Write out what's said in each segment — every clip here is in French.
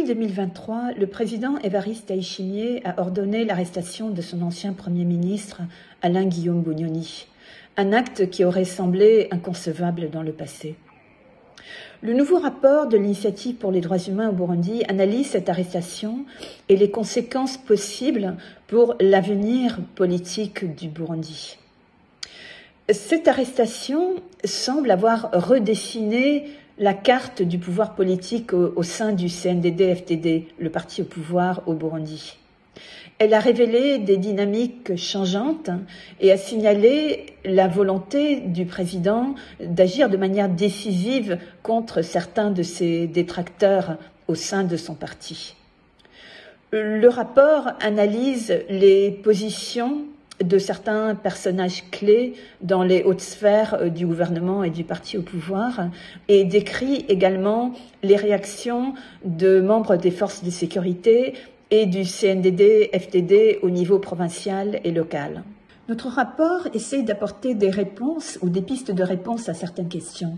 juillet 2023, le président Évariste Ndayishimiye a ordonné l'arrestation de son ancien Premier ministre, Alain-Guillaume Bunyoni, un acte qui aurait semblé inconcevable dans le passé. Le nouveau rapport de l'Initiative pour les droits humains au Burundi analyse cette arrestation et les conséquences possibles pour l'avenir politique du Burundi. Cette arrestation semble avoir redessiné la carte du pouvoir politique au sein du CNDD-FDD, le parti au pouvoir au Burundi. Elle a révélé des dynamiques changeantes et a signalé la volonté du président d'agir de manière décisive contre certains de ses détracteurs au sein de son parti. Le rapport analyse les positions de certains personnages clés dans les hautes sphères du gouvernement et du parti au pouvoir et décrit également les réactions de membres des forces de sécurité et du CNDD-FDD au niveau provincial et local. Notre rapport essaie d'apporter des réponses ou des pistes de réponse à certaines questions.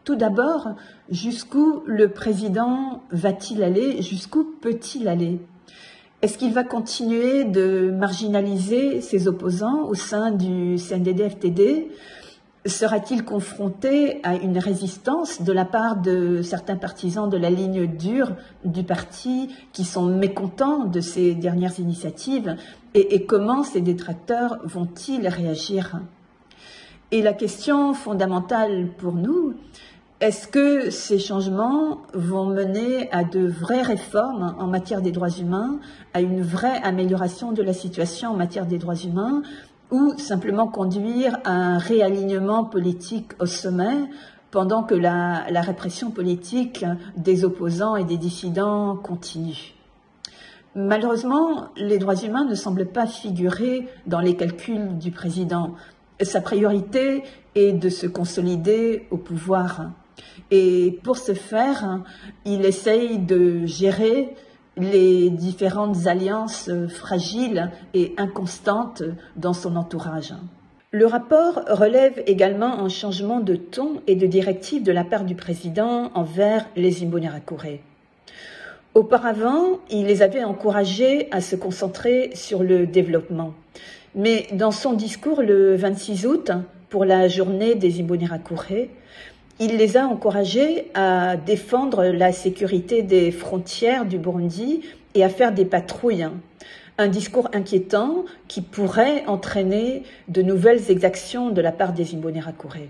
Tout d'abord, jusqu'où le président va-t-il aller? Jusqu'où peut-il aller? Est-ce qu'il va continuer de marginaliser ses opposants au sein du CNDD-FDD? Sera-t-il confronté à une résistance de la part de certains partisans de la ligne dure du parti qui sont mécontents de ces dernières initiatives? Et comment ces détracteurs vont-ils réagir? Et la question fondamentale pour nous, est-ce que ces changements vont mener à de vraies réformes en matière des droits humains, à une vraie amélioration de la situation en matière des droits humains, ou simplement conduire à un réalignement politique au sommet pendant que la répression politique des opposants et des dissidents continue? Malheureusement, les droits humains ne semblent pas figurer dans les calculs du président. Sa priorité est de se consolider au pouvoir. Et pour ce faire, il essaye de gérer les différentes alliances fragiles et inconstantes dans son entourage. Le rapport relève également un changement de ton et de directive de la part du président envers les Imbonerakure. Auparavant, il les avait encouragés à se concentrer sur le développement. Mais dans son discours le 26 août, pour la journée des Imbonerakure, il les a encouragés à défendre la sécurité des frontières du Burundi et à faire des patrouilles. Un discours inquiétant qui pourrait entraîner de nouvelles exactions de la part des Imbonerakure.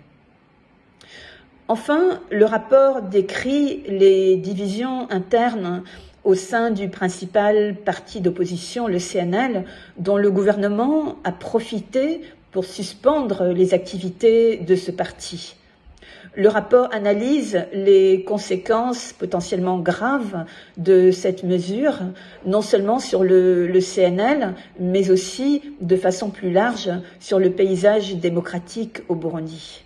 Enfin, le rapport décrit les divisions internes au sein du principal parti d'opposition, le CNL, dont le gouvernement a profité pour suspendre les activités de ce parti. Le rapport analyse les conséquences potentiellement graves de cette mesure, non seulement sur le CNL, mais aussi de façon plus large sur le paysage démocratique au Burundi.